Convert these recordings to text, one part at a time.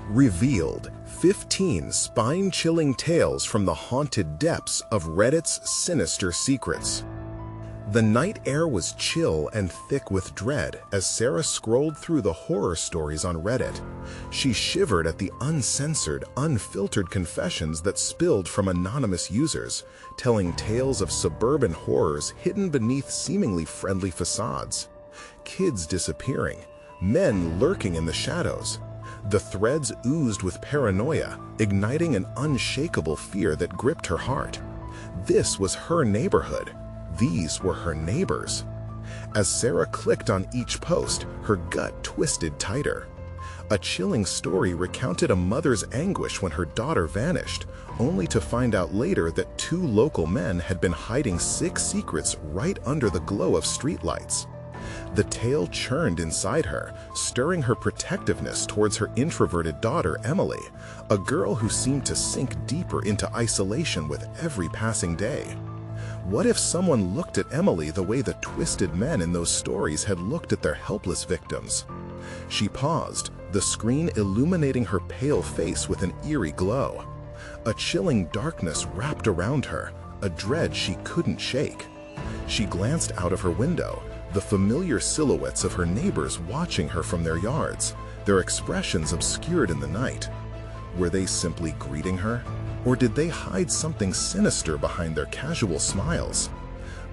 Revealed 15 spine-chilling tales from the haunted depths of Reddit's sinister secrets. The night air was chill and thick with dread as Sarah scrolled through the horror stories on Reddit. She shivered at the uncensored, unfiltered confessions that spilled from anonymous users, telling tales of suburban horrors hidden beneath seemingly friendly facades. Kids disappearing, men lurking in the shadows. The threads oozed with paranoia, igniting an unshakable fear that gripped her heart. This was her neighborhood. These were her neighbors. As Sarah clicked on each post, her gut twisted tighter. A chilling story recounted a mother's anguish when her daughter vanished, only to find out later that 2 local men had been hiding 6 secrets right under the glow of streetlights. The tale churned inside her, stirring her protectiveness towards her introverted daughter, Emily, a girl who seemed to sink deeper into isolation with every passing day. What if someone looked at Emily the way the twisted men in those stories had looked at their helpless victims? She paused, the screen illuminating her pale face with an eerie glow. A chilling darkness wrapped around her, a dread she couldn't shake. She glanced out of her window, the familiar silhouettes of her neighbors watching her from their yards, their expressions obscured in the night. Were they simply greeting her? Or did they hide something sinister behind their casual smiles?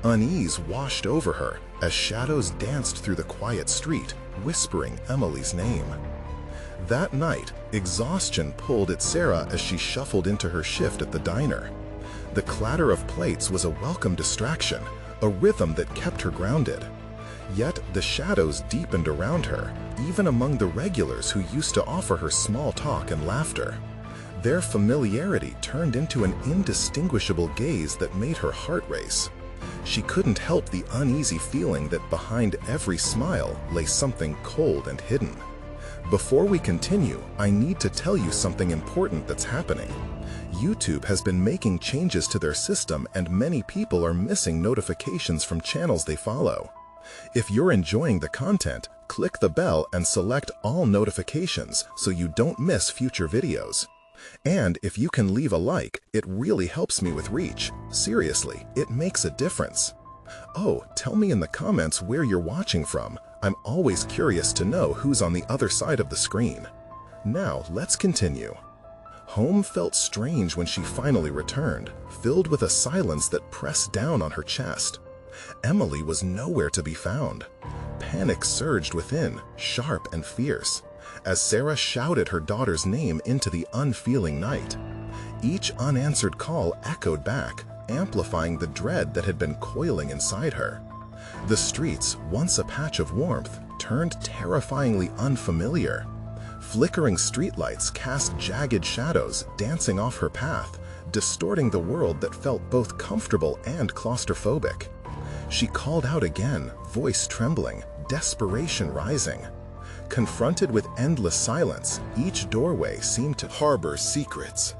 Unease washed over her as shadows danced through the quiet street, whispering Emily's name. That night, exhaustion pulled at Sarah as she shuffled into her shift at the diner. The clatter of plates was a welcome distraction, a rhythm that kept her grounded. Yet the shadows deepened around her, even among the regulars who used to offer her small talk and laughter. Their familiarity turned into an indistinguishable gaze that made her heart race. She couldn't help the uneasy feeling that behind every smile lay something cold and hidden. Before we continue, I need to tell you something important that's happening. YouTube has been making changes to their system, and many people are missing notifications from channels they follow. If you're enjoying the content, click the bell and select all notifications so you don't miss future videos. And if you can leave a like, it really helps me with reach. Seriously, it makes a difference. Oh, tell me in the comments where you're watching from. I'm always curious to know who's on the other side of the screen. Now, let's continue. Home felt strange when she finally returned, filled with a silence that pressed down on her chest. Emily was nowhere to be found. Panic surged within, sharp and fierce, as Sarah shouted her daughter's name into the unfeeling night. Each unanswered call echoed back, amplifying the dread that had been coiling inside her. The streets, once a patch of warmth, turned terrifyingly unfamiliar. Flickering streetlights cast jagged shadows dancing off her path, distorting the world that felt both comfortable and claustrophobic. She called out again, voice trembling, desperation rising. Confronted with endless silence, each doorway seemed to harbor secrets.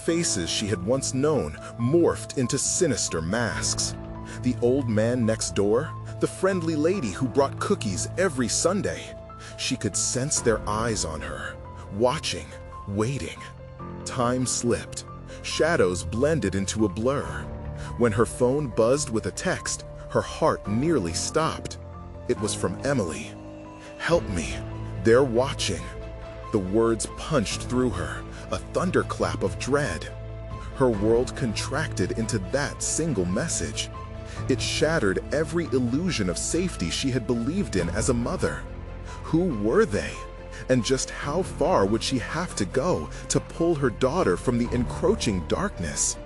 Faces she had once known morphed into sinister masks. The old man next door, the friendly lady who brought cookies every Sunday. She could sense their eyes on her, watching, waiting. Time slipped. Shadows blended into a blur. When her phone buzzed with a text, her heart nearly stopped. It was from Emily. "Help me. They're watching." The words punched through her, a thunderclap of dread. Her world contracted into that single message. It shattered every illusion of safety she had believed in as a mother. Who were they? And just how far would she have to go to pull her daughter from the encroaching darkness?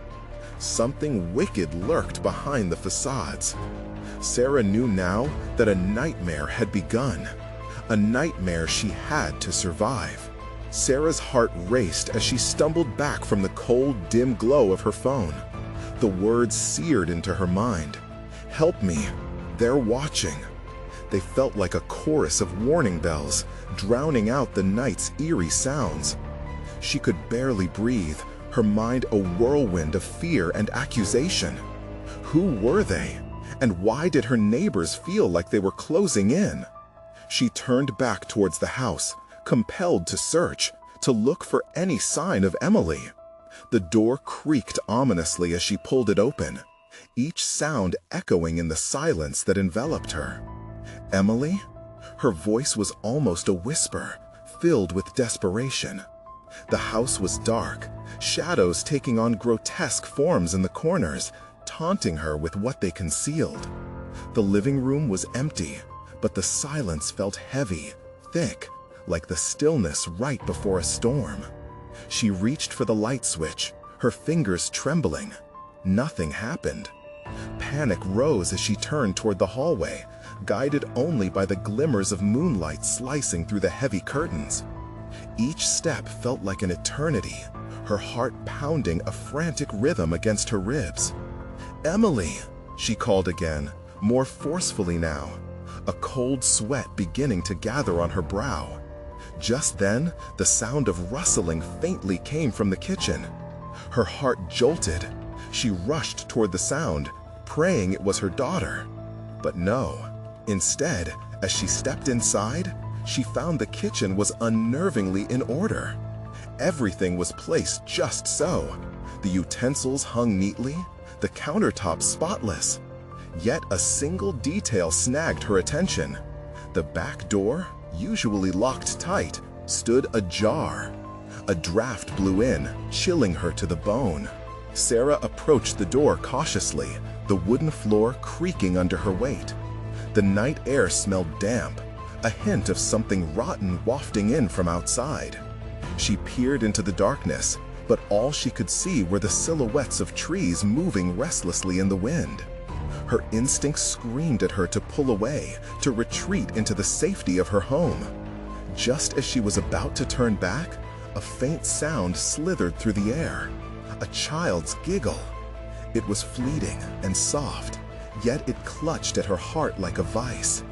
Something wicked lurked behind the facades. Sarah knew now that a nightmare had begun. A nightmare she had to survive. Sarah's heart raced as she stumbled back from the cold, dim glow of her phone. The words seared into her mind. "Help me. They're watching." They felt like a chorus of warning bells, drowning out the night's eerie sounds. She could barely breathe, her mind a whirlwind of fear and accusation. Who were they? And why did her neighbors feel like they were closing in? She turned back towards the house, compelled to search, to look for any sign of Emily. The door creaked ominously as she pulled it open, each sound echoing in the silence that enveloped her. Emily? Her voice was almost a whisper, filled with desperation. The house was dark, shadows taking on grotesque forms in the corners, taunting her with what they concealed. The living room was empty, but the silence felt heavy, thick, like the stillness right before a storm. She reached for the light switch, her fingers trembling. Nothing happened. Panic rose as she turned toward the hallway, guided only by the glimmers of moonlight slicing through the heavy curtains. Each step felt like an eternity, her heart pounding a frantic rhythm against her ribs. "Emily!" she called again, more forcefully now, a cold sweat beginning to gather on her brow. Just then, the sound of rustling faintly came from the kitchen. Her heart jolted. She rushed toward the sound, praying it was her daughter. But no. Instead, as she stepped inside, she found the kitchen was unnervingly in order. Everything was placed just so. The utensils hung neatly, the countertops spotless. Yet a single detail snagged her attention. The back door, usually locked tight, stood ajar. A draft blew in, chilling her to the bone. Sarah approached the door cautiously, the wooden floor creaking under her weight. The night air smelled damp, a hint of something rotten wafting in from outside. She peered into the darkness, but all she could see were the silhouettes of trees moving restlessly in the wind. Her instinct screamed at her to pull away, to retreat into the safety of her home. Just as she was about to turn back, a faint sound slithered through the air. A child's giggle. It was fleeting and soft, yet it clutched at her heart like a vice.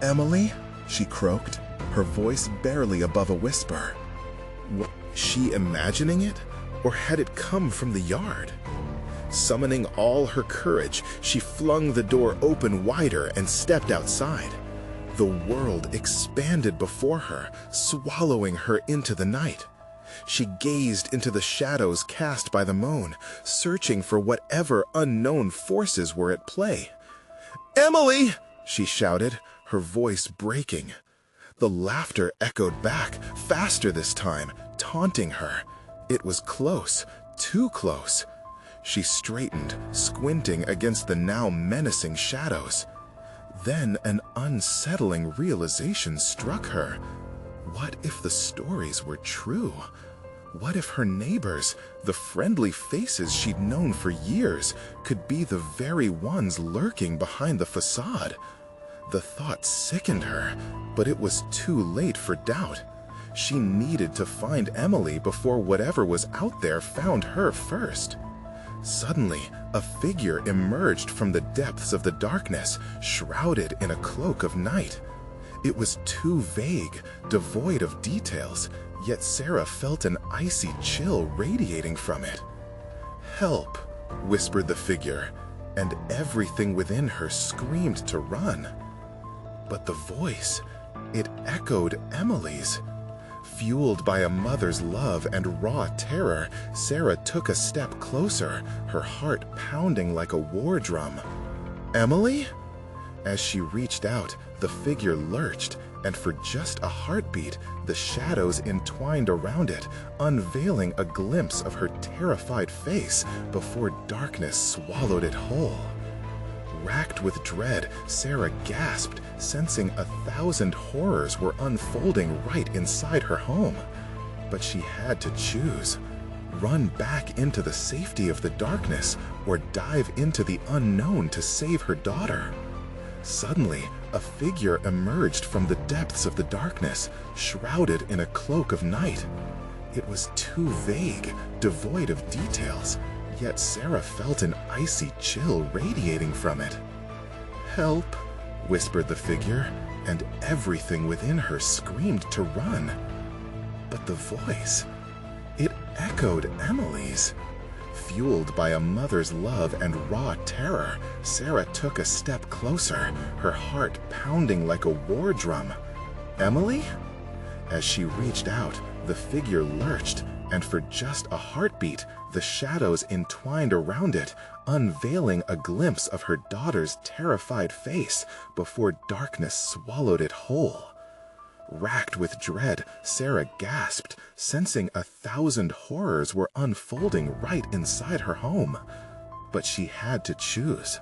"Emily?" she croaked, her voice barely above a whisper. Was she imagining it, or had it come from the yard? Summoning all her courage, she flung the door open wider and stepped outside. The world expanded before her, swallowing her into the night. She gazed into the shadows cast by the moon, searching for whatever unknown forces were at play. "Emily!" she shouted, her voice breaking. The laughter echoed back, faster this time, taunting her. It was close, too close. She straightened, squinting against the now menacing shadows. Then an unsettling realization struck her. What if the stories were true? What if her neighbors, the friendly faces she'd known for years, could be the very ones lurking behind the facade? The thought sickened her, but it was too late for doubt. She needed to find Emily before whatever was out there found her first. Suddenly, a figure emerged from the depths of the darkness, shrouded in a cloak of night. It was too vague, devoid of details, yet Sarah felt an icy chill radiating from it. "Help," whispered the figure, and everything within her screamed to run. But the voice, it echoed Emily's. Fueled by a mother's love and raw terror, Sarah took a step closer, her heart pounding like a war drum. "Emily?" As she reached out, the figure lurched, and for just a heartbeat, the shadows entwined around it, unveiling a glimpse of her terrified face before darkness swallowed it whole. Racked with dread, Sarah gasped, sensing 1,000 horrors were unfolding right inside her home. But she had to choose. Run back into the safety of the darkness, or dive into the unknown to save her daughter. Suddenly, a figure emerged from the depths of the darkness, shrouded in a cloak of night. It was too vague, devoid of details, yet Sarah felt an icy chill radiating from it. "Help," whispered the figure, and everything within her screamed to run. But the voice, it echoed Emily's. Fueled by a mother's love and raw terror, Sarah took a step closer, her heart pounding like a war drum. "Emily?" As she reached out, The figure lurched, and for just a heartbeat, the shadows entwined around it, unveiling a glimpse of her daughter's terrified face before darkness swallowed it whole. Racked with dread, Sarah gasped, sensing 1,000 horrors were unfolding right inside her home. But she had to choose.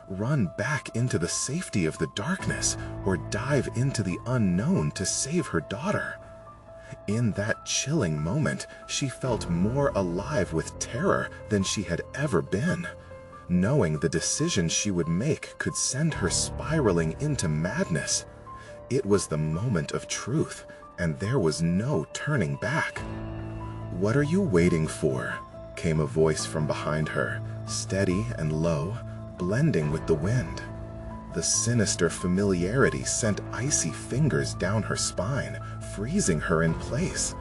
Run back into the safety of the darkness, or dive into the unknown to save her daughter. In that chilling moment, she felt more alive with terror than she had ever been. Knowing the decision she would make could send her spiraling into madness. It was the moment of truth, and there was no turning back. "What are you waiting for?" came a voice from behind her, steady and low, blending with the wind. The sinister familiarity sent icy fingers down her spine, freezing her in place.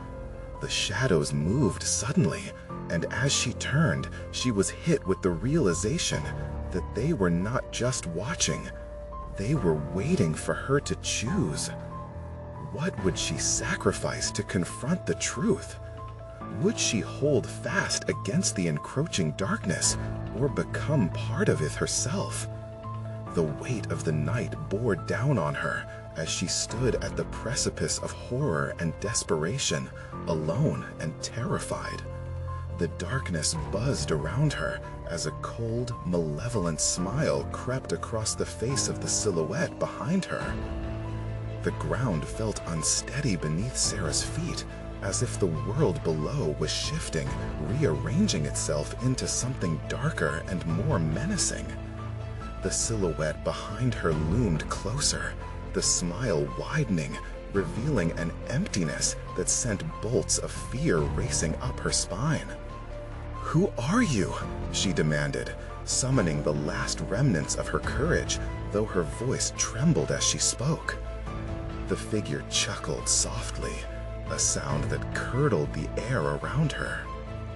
The shadows moved suddenly, and as she turned, she was hit with the realization that they were not just watching, they were waiting for her to choose. What would she sacrifice to confront the truth? Would she hold fast against the encroaching darkness, or become part of it herself? The weight of the night bore down on her as she stood at the precipice of horror and desperation, alone and terrified. The darkness buzzed around her as a cold, malevolent smile crept across the face of the silhouette behind her. The ground felt unsteady beneath Sarah's feet, as if the world below was shifting, rearranging itself into something darker and more menacing. The silhouette behind her loomed closer, the smile widening, revealing an emptiness that sent bolts of fear racing up her spine. "Who are you?" she demanded, summoning the last remnants of her courage, though her voice trembled as she spoke. The figure chuckled softly, a sound that curdled the air around her.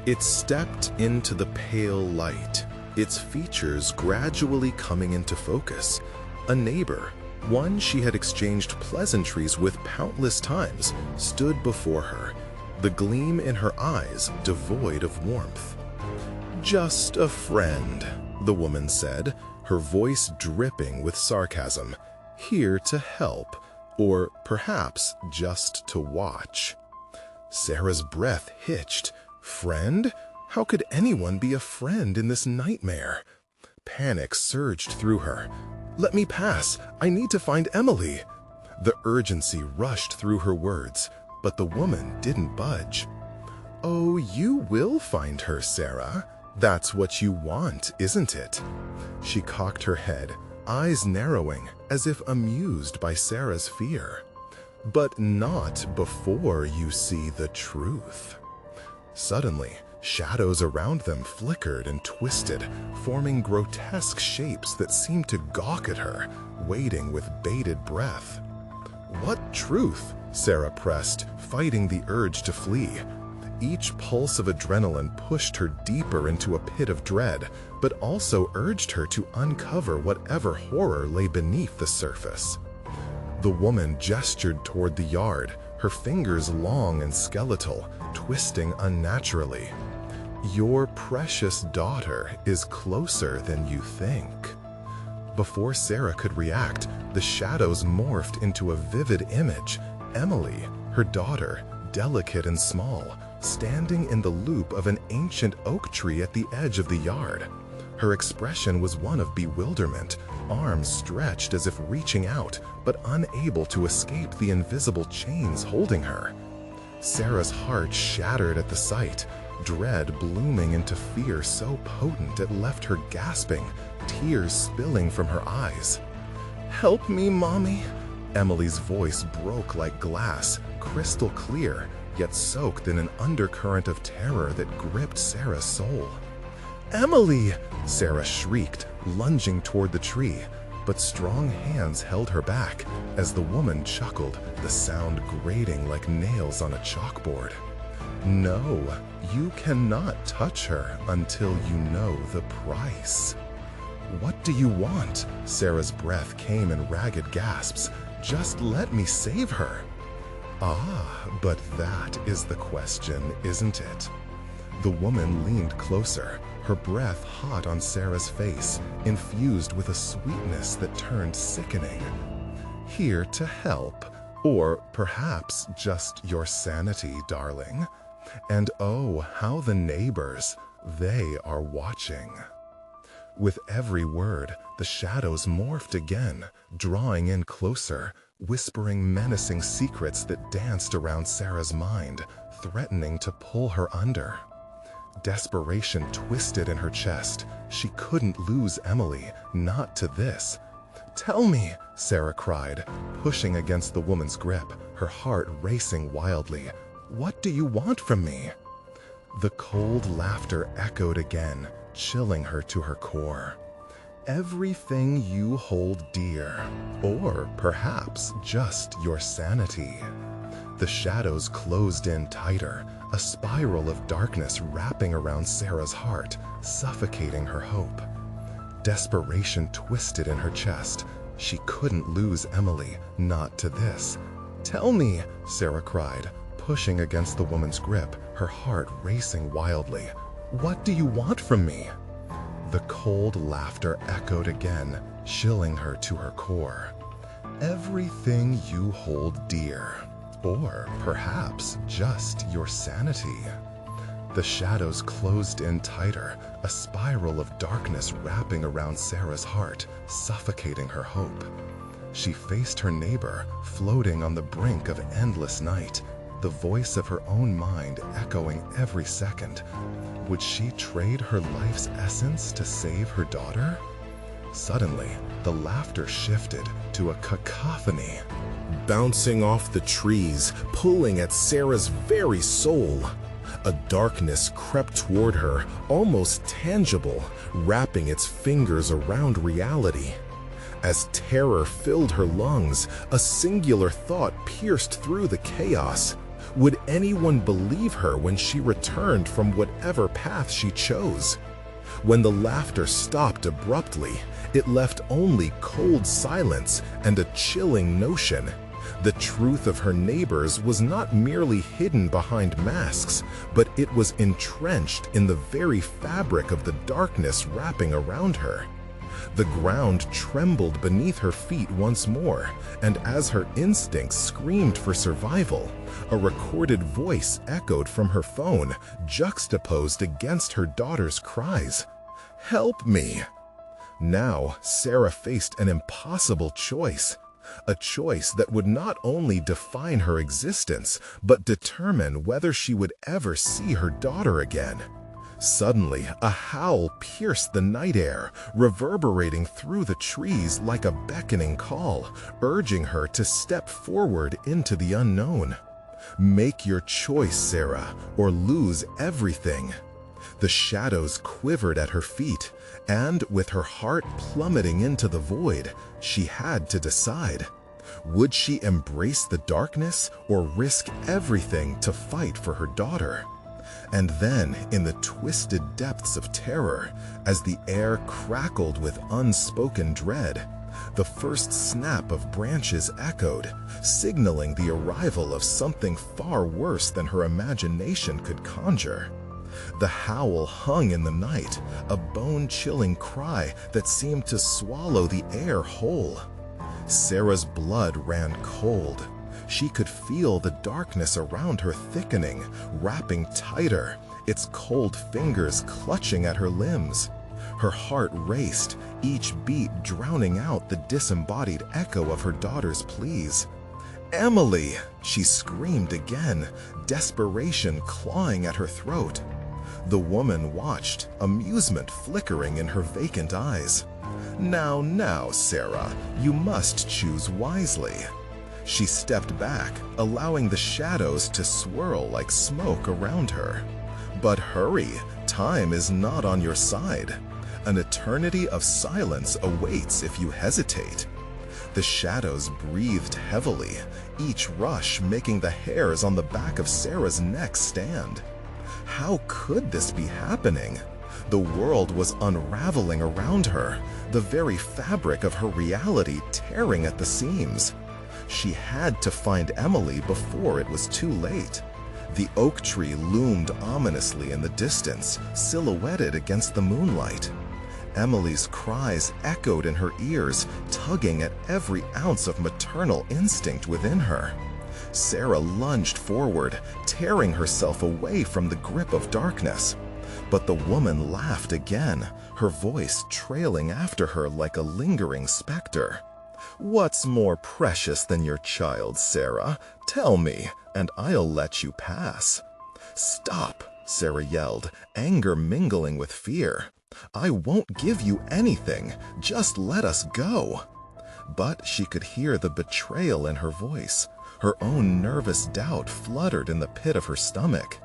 It stepped into the pale light, its features gradually coming into focus. A neighbor, one she had exchanged pleasantries with countless times, stood before her, the gleam in her eyes devoid of warmth. "Just a friend," the woman said, her voice dripping with sarcasm. "Here to help, or perhaps just to watch." Sarah's breath hitched. Friend? How could anyone be a friend in this nightmare? Panic surged through her. "Let me pass. I need to find Emily." The urgency rushed through her words, but the woman didn't budge. "Oh, you will find her, Sarah. That's what you want, isn't it?" She cocked her head, eyes narrowing, as if amused by Sarah's fear. "But not before you see the truth." Suddenly, shadows around them flickered and twisted, forming grotesque shapes that seemed to gawk at her, waiting with bated breath. "What truth?" Sarah pressed, fighting the urge to flee. Each pulse of adrenaline pushed her deeper into a pit of dread, but also urged her to uncover whatever horror lay beneath the surface. The woman gestured toward the yard, her fingers long and skeletal, twisting unnaturally. "Your precious daughter is closer than you think." Before Sarah could react, the shadows morphed into a vivid image. Emily, her daughter, delicate and small, standing in the loop of an ancient oak tree at the edge of the yard. Her expression was one of bewilderment, arms stretched as if reaching out, but unable to escape the invisible chains holding her. Sarah's heart shattered at the sight, dread blooming into fear so potent it left her gasping, tears spilling from her eyes. "Help me, Mommy!" Emily's voice broke like glass, crystal clear, yet soaked in an undercurrent of terror that gripped Sarah's soul. "Emily!" Sarah shrieked, lunging toward the tree, but strong hands held her back as the woman chuckled, the sound grating like nails on a chalkboard. "No, you cannot touch her until you know the price." "What do you want?" Sarah's breath came in ragged gasps. "Just let me save her." Ah, but that is the question, isn't it? The woman leaned closer, her breath hot on Sarah's face, infused with a sweetness that turned sickening. Here to help, or perhaps just your sanity, darling. And oh, how the neighbors, they are watching. With every word, the shadows morphed again, drawing in closer, whispering menacing secrets that danced around Sarah's mind, threatening to pull her under. Desperation twisted in her chest. She couldn't lose Emily, not to this. "Tell me," Sarah cried, pushing against the woman's grip, her heart racing wildly. "What do you want from me?" The cold laughter echoed again, chilling her to her core. "Everything you hold dear, or perhaps just your sanity." The shadows closed in tighter, a spiral of darkness wrapping around Sarah's heart, suffocating her hope. Desperation twisted in her chest. She couldn't lose Emily, not to this. "Tell me," Sarah cried, pushing against the woman's grip, her heart racing wildly. "What do you want from me?" The cold laughter echoed again, chilling her to her core. "Everything you hold dear, or perhaps just your sanity." The shadows closed in tighter, a spiral of darkness wrapping around Sarah's heart, suffocating her hope. She faced her neighbor, floating on the brink of endless night, the voice of her own mind echoing every second. Would she trade her life's essence to save her daughter? Suddenly, the laughter shifted to a cacophony, bouncing off the trees, pulling at Sarah's very soul. A darkness crept toward her, almost tangible, wrapping its fingers around reality. As terror filled her lungs, a singular thought pierced through the chaos. Would anyone believe her when she returned from whatever path she chose? When the laughter stopped abruptly, it left only cold silence and a chilling notion. The truth of her neighbors was not merely hidden behind masks, but it was entrenched in the very fabric of the darkness wrapping around her. The ground trembled beneath her feet once more, and as her instincts screamed for survival, a recorded voice echoed from her phone, juxtaposed against her daughter's cries. "Help me!" Now, Sarah faced an impossible choice. A choice that would not only define her existence, but determine whether she would ever see her daughter again. Suddenly, a howl pierced the night air, reverberating through the trees like a beckoning call, urging her to step forward into the unknown. "Make your choice, Sarah, or lose everything." The shadows quivered at her feet, and with her heart plummeting into the void, she had to decide. Would she embrace the darkness or risk everything to fight for her daughter? And then, in the twisted depths of terror, as the air crackled with unspoken dread, the first snap of branches echoed, signaling the arrival of something far worse than her imagination could conjure. The howl hung in the night, a bone-chilling cry that seemed to swallow the air whole. Sarah's blood ran cold. She could feel the darkness around her thickening, wrapping tighter, its cold fingers clutching at her limbs. Her heart raced, each beat drowning out the disembodied echo of her daughter's pleas. "Emily!" she screamed again, desperation clawing at her throat. The woman watched, amusement flickering in her vacant eyes. Now, Sarah, you must choose wisely." She stepped back, allowing the shadows to swirl like smoke around her. "But hurry, time is not on your side. An eternity of silence awaits if you hesitate." The shadows breathed heavily, each rush making the hairs on the back of Sarah's neck stand. How could this be happening? The world was unraveling around her, the very fabric of her reality tearing at the seams. She had to find Emily before it was too late. The oak tree loomed ominously in the distance, silhouetted against the moonlight. Emily's cries echoed in her ears, tugging at every ounce of maternal instinct within her. Sarah lunged forward, tearing herself away from the grip of darkness. But the woman laughed again, her voice trailing after her like a lingering specter. "What's more precious than your child, Sarah? Tell me, and I'll let you pass." "Stop," Sarah yelled, anger mingling with fear. "I won't give you anything. Just let us go." But she could hear the betrayal in her voice. Her own nervous doubt fluttered in the pit of her stomach.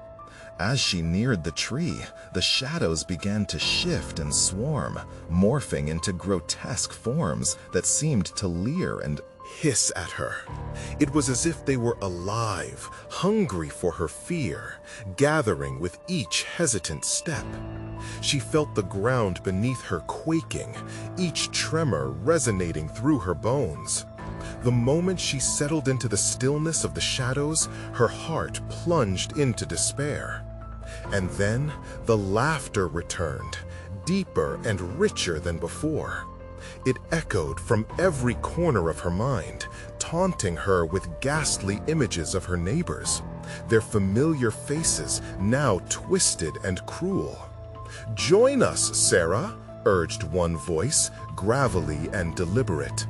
As she neared the tree, the shadows began to shift and swarm, morphing into grotesque forms that seemed to leer and hiss at her. It was as if they were alive, hungry for her fear, gathering with each hesitant step. She felt the ground beneath her quaking, each tremor resonating through her bones. The moment she settled into the stillness of the shadows, her heart plunged into despair. And then the laughter returned, deeper and richer than before. It echoed from every corner of her mind, taunting her with ghastly images of her neighbors, their familiar faces now twisted and cruel. "Join us, Sarah," urged one voice, gravelly and deliberate.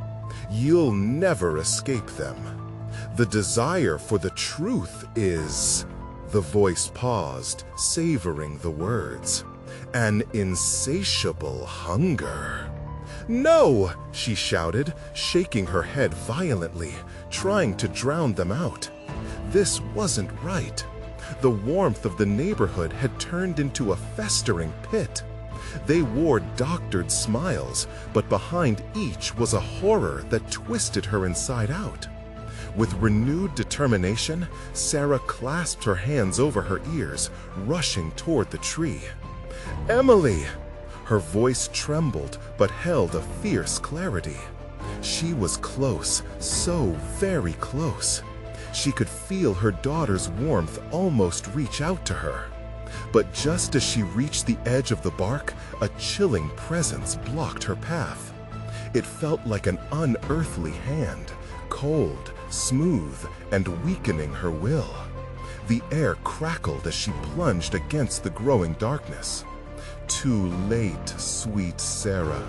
"You'll never escape them. The desire for the truth is..." The voice paused, savoring the words. "An insatiable hunger." "No!" she shouted, shaking her head violently, trying to drown them out. This wasn't right. The warmth of the neighborhood had turned into a festering pit. They wore doctored smiles, but behind each was a horror that twisted her inside out. With renewed determination, Sarah clasped her hands over her ears, rushing toward the tree. "Emily!" Her voice trembled, but held a fierce clarity. She was close, so very close. She could feel her daughter's warmth almost reach out to her. But just as she reached the edge of the bark, a chilling presence blocked her path. It felt like an unearthly hand, cold, smooth, and weakening her will. The air crackled as she plunged against the growing darkness. "Too late, sweet Sarah,"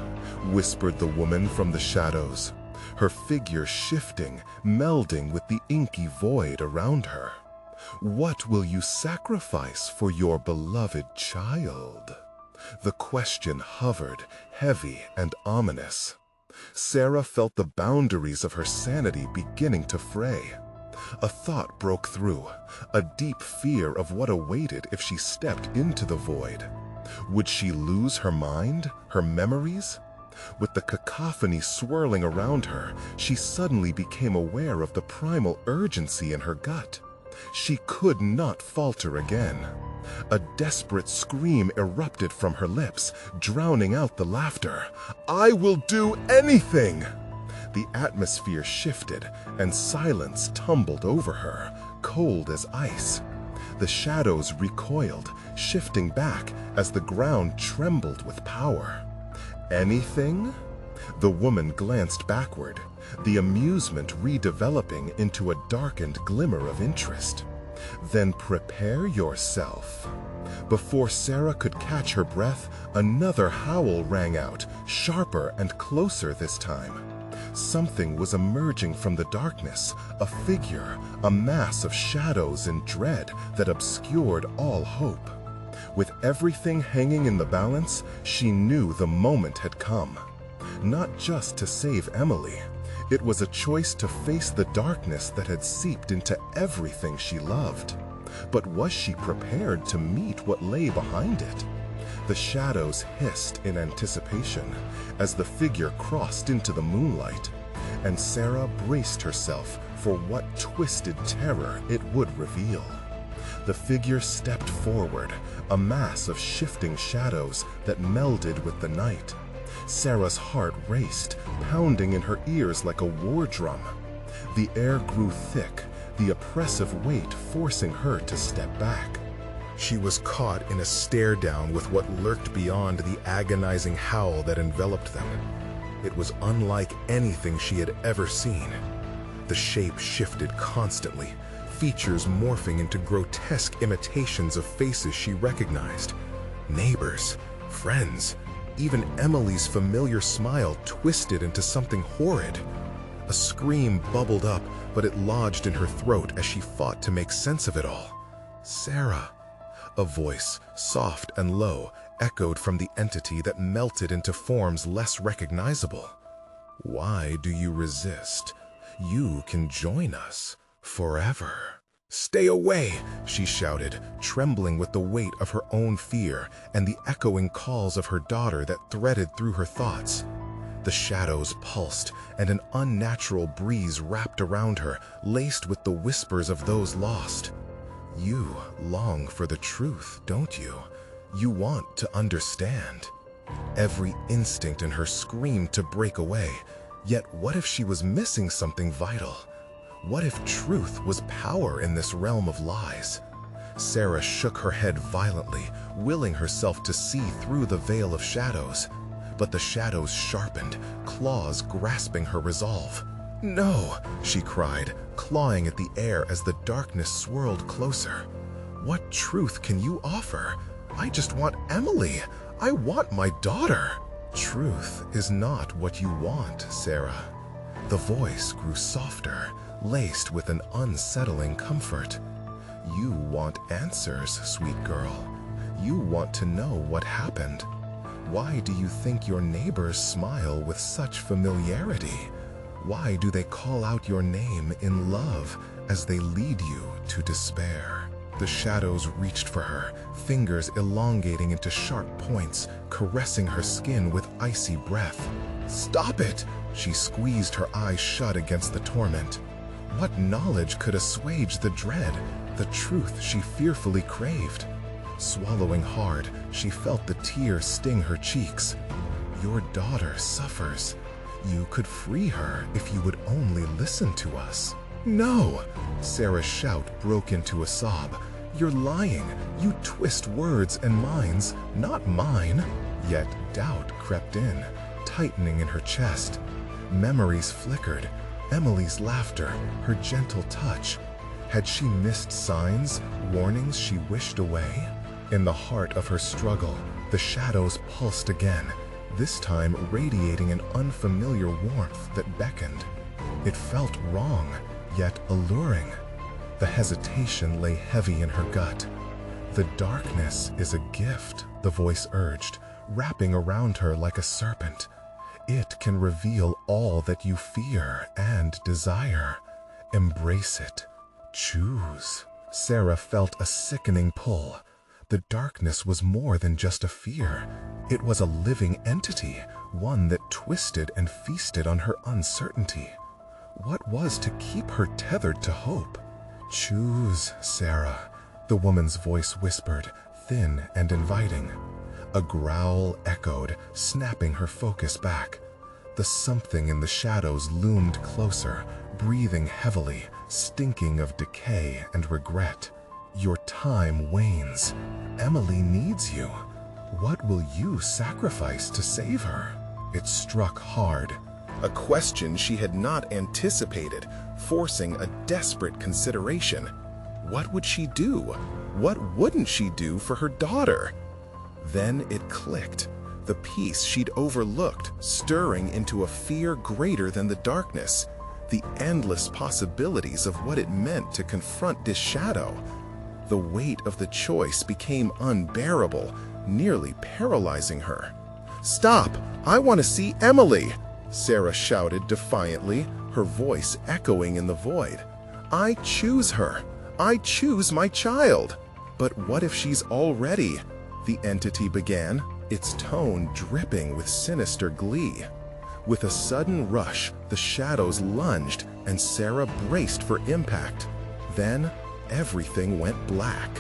whispered the woman from the shadows, her figure shifting, melding with the inky void around her. "What will you sacrifice for your beloved child?" The question hovered, heavy and ominous. Sarah felt the boundaries of her sanity beginning to fray. A thought broke through, a deep fear of what awaited if she stepped into the void. Would she lose her mind, her memories? With the cacophony swirling around her, she suddenly became aware of the primal urgency in her gut. She could not falter again. A desperate scream erupted from her lips, drowning out the laughter. "I will do anything!" The atmosphere shifted, and silence tumbled over her, cold as ice. The shadows recoiled, shifting back as the ground trembled with power. "Anything?" The woman glanced backward, the amusement redeveloping into a darkened glimmer of interest. "Then prepare yourself." Before Sarah could catch her breath, another howl rang out, sharper and closer this time. Something was emerging from the darkness, a figure, a mass of shadows and dread that obscured all hope. With everything hanging in the balance, she knew the moment had come. Not just to save Emily. It was a choice to face the darkness that had seeped into everything she loved. But was she prepared to meet what lay behind it? The shadows hissed in anticipation as the figure crossed into the moonlight, and Sarah braced herself for what twisted terror it would reveal. The figure stepped forward, a mass of shifting shadows that melded with the night. Sarah's heart raced, pounding in her ears like a war drum. The air grew thick, the oppressive weight forcing her to step back. She was caught in a stare-down with what lurked beyond the agonizing howl that enveloped them. It was unlike anything she had ever seen. The shape shifted constantly, features morphing into grotesque imitations of faces she recognized. Neighbors, friends, even Emily's familiar smile twisted into something horrid. A scream bubbled up, but it lodged in her throat as she fought to make sense of it all. "Sarah." A voice, soft and low, echoed from the entity that melted into forms less recognizable. "Why do you resist? You can join us forever." "Stay away!" she shouted, trembling with the weight of her own fear and the echoing calls of her daughter that threaded through her thoughts. The shadows pulsed, and an unnatural breeze wrapped around her, laced with the whispers of those lost. "You long for the truth, don't you? You want to understand." Every instinct in her screamed to break away. Yet what if she was missing something vital? What if truth was power in this realm of lies? Sarah shook her head violently, willing herself to see through the veil of shadows. But the shadows sharpened, claws grasping her resolve. "No!" she cried, clawing at the air as the darkness swirled closer. "What truth can you offer? I just want Emily. I want my daughter." "Truth is not what you want, Sarah." The voice grew softer, laced with an unsettling comfort. "You want answers, sweet girl. You want to know what happened. Why do you think your neighbors smile with such familiarity? Why do they call out your name in love as they lead you to despair?" The shadows reached for her, fingers elongating into sharp points, caressing her skin with icy breath. "Stop it!" She squeezed her eyes shut against the torment. What knowledge could assuage the dread, the truth she fearfully craved? Swallowing hard, she felt the tears sting her cheeks. "Your daughter suffers. You could free her if you would only listen to us." "No!" Sarah's shout broke into a sob. "You're lying. You twist words and minds, not mine." Yet doubt crept in, tightening in her chest. Memories flickered. Emily's laughter, her gentle touch. Had she missed signs, warnings she wished away? In the heart of her struggle, the shadows pulsed again, this time radiating an unfamiliar warmth that beckoned. It felt wrong, yet alluring. The hesitation lay heavy in her gut. "The darkness is a gift," the voice urged, wrapping around her like a serpent. "It can reveal all that you fear and desire. Embrace it. Choose." Sarah felt a sickening pull. The darkness was more than just a fear. It was a living entity, one that twisted and feasted on her uncertainty. What was to keep her tethered to hope? "Choose, Sarah," the woman's voice whispered, thin and inviting. A growl echoed, snapping her focus back. The something in the shadows loomed closer, breathing heavily, stinking of decay and regret. "Your time wanes. Emily needs you. What will you sacrifice to save her?" It struck hard. A question she had not anticipated, forcing a desperate consideration. What would she do? What wouldn't she do for her daughter? Then it clicked. The piece she'd overlooked, stirring into a fear greater than the darkness. The endless possibilities of what it meant to confront this shadow. The weight of the choice became unbearable, nearly paralyzing her. "Stop! I want to see Emily!" Sarah shouted defiantly, her voice echoing in the void. "I choose her! I choose my child!" "But what if she's already?" the entity began, its tone dripping with sinister glee. With a sudden rush, the shadows lunged, and Sarah braced for impact. Then, everything went black.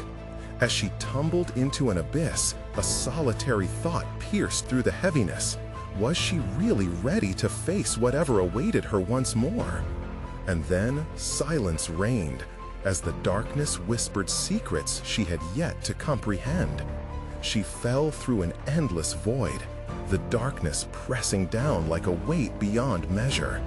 As she tumbled into an abyss, a solitary thought pierced through the heaviness. Was she really ready to face whatever awaited her once more? And then silence reigned, as the darkness whispered secrets she had yet to comprehend. She fell through an endless void, the darkness pressing down like a weight beyond measure.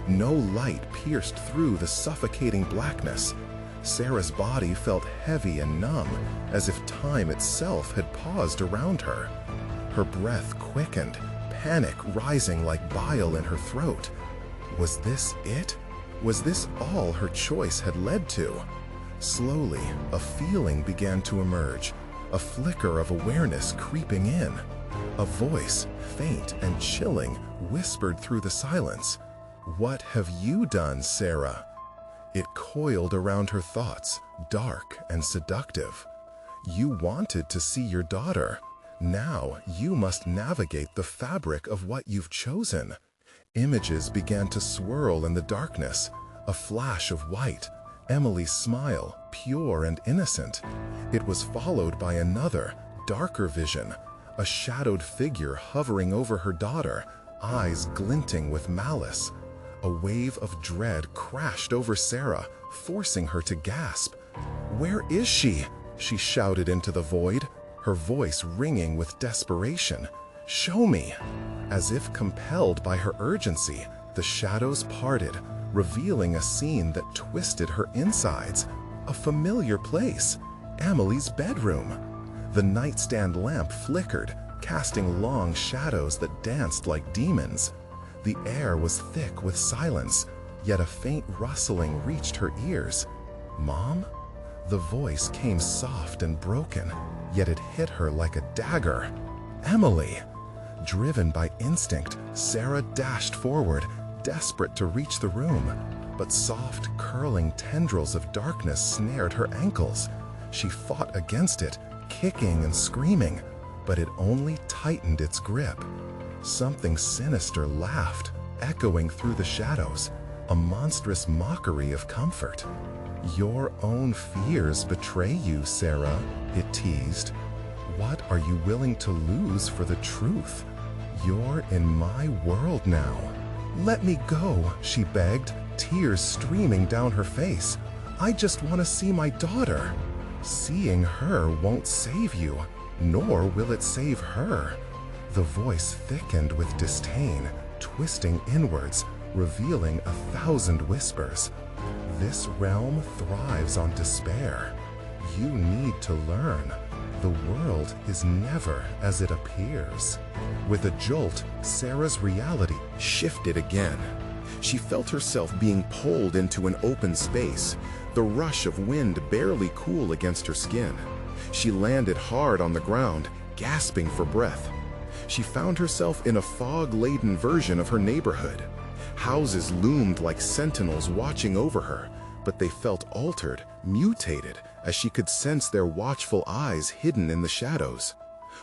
No light pierced through the suffocating blackness. Sarah's body felt heavy and numb, as if time itself had paused around her. Her breath quickened, panic rising like bile in her throat. Was this it? Was this all her choice had led to? Slowly, a feeling began to emerge, a flicker of awareness creeping in. A voice, faint and chilling, whispered through the silence. "What have you done, Sarah?" It coiled around her thoughts, dark and seductive. "You wanted to see your daughter. Now you must navigate the fabric of what you've chosen." Images began to swirl in the darkness, a flash of white, Emily's smile, pure and innocent. It was followed by another, darker vision, a shadowed figure hovering over her daughter, eyes glinting with malice. A wave of dread crashed over Sarah, forcing her to gasp. "Where is she?" she shouted into the void, her voice ringing with desperation. "Show me!" As if compelled by her urgency, the shadows parted, revealing a scene that twisted her insides. A familiar place, Emily's bedroom. The nightstand lamp flickered, casting long shadows that danced like demons. The air was thick with silence, yet a faint rustling reached her ears. "Mom?" The voice came soft and broken, yet it hit her like a dagger. "Emily!" Driven by instinct, Sarah dashed forward, desperate to reach the room. But soft, curling tendrils of darkness snared her ankles. She fought against it, kicking and screaming, but it only tightened its grip. Something sinister laughed, echoing through the shadows, a monstrous mockery of comfort. "Your own fears betray you, Sarah," it teased. "What are you willing to lose for the truth? You're in my world now." "Let me go," she begged, tears streaming down her face. "I just want to see my daughter." "Seeing her won't save you, nor will it save her." The voice thickened with disdain, twisting inwards, revealing 1,000 whispers. "This realm thrives on despair. You need to learn. The world is never as it appears." With a jolt, Sarah's reality shifted again. She felt herself being pulled into an open space, the rush of wind barely cool against her skin. She landed hard on the ground, gasping for breath. She found herself in a fog-laden version of her neighborhood. Houses loomed like sentinels watching over her, but they felt altered, mutated, as she could sense their watchful eyes hidden in the shadows.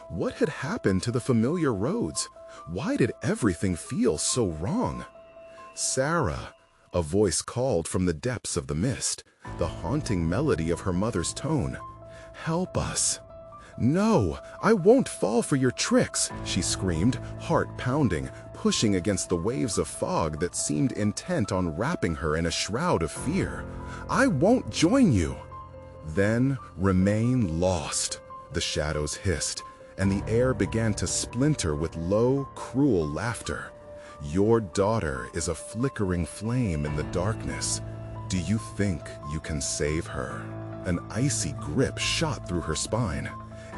What had happened to the familiar roads? Why did everything feel so wrong? "Sarah," a voice called from the depths of the mist, the haunting melody of her mother's tone. "Help us." "No, I won't fall for your tricks," she screamed, heart pounding, pushing against the waves of fog that seemed intent on wrapping her in a shroud of fear. "I won't join you." "Then remain lost," the shadows hissed, and the air began to splinter with low, cruel laughter. "Your daughter is a flickering flame in the darkness. Do you think you can save her?" An icy grip shot through her spine.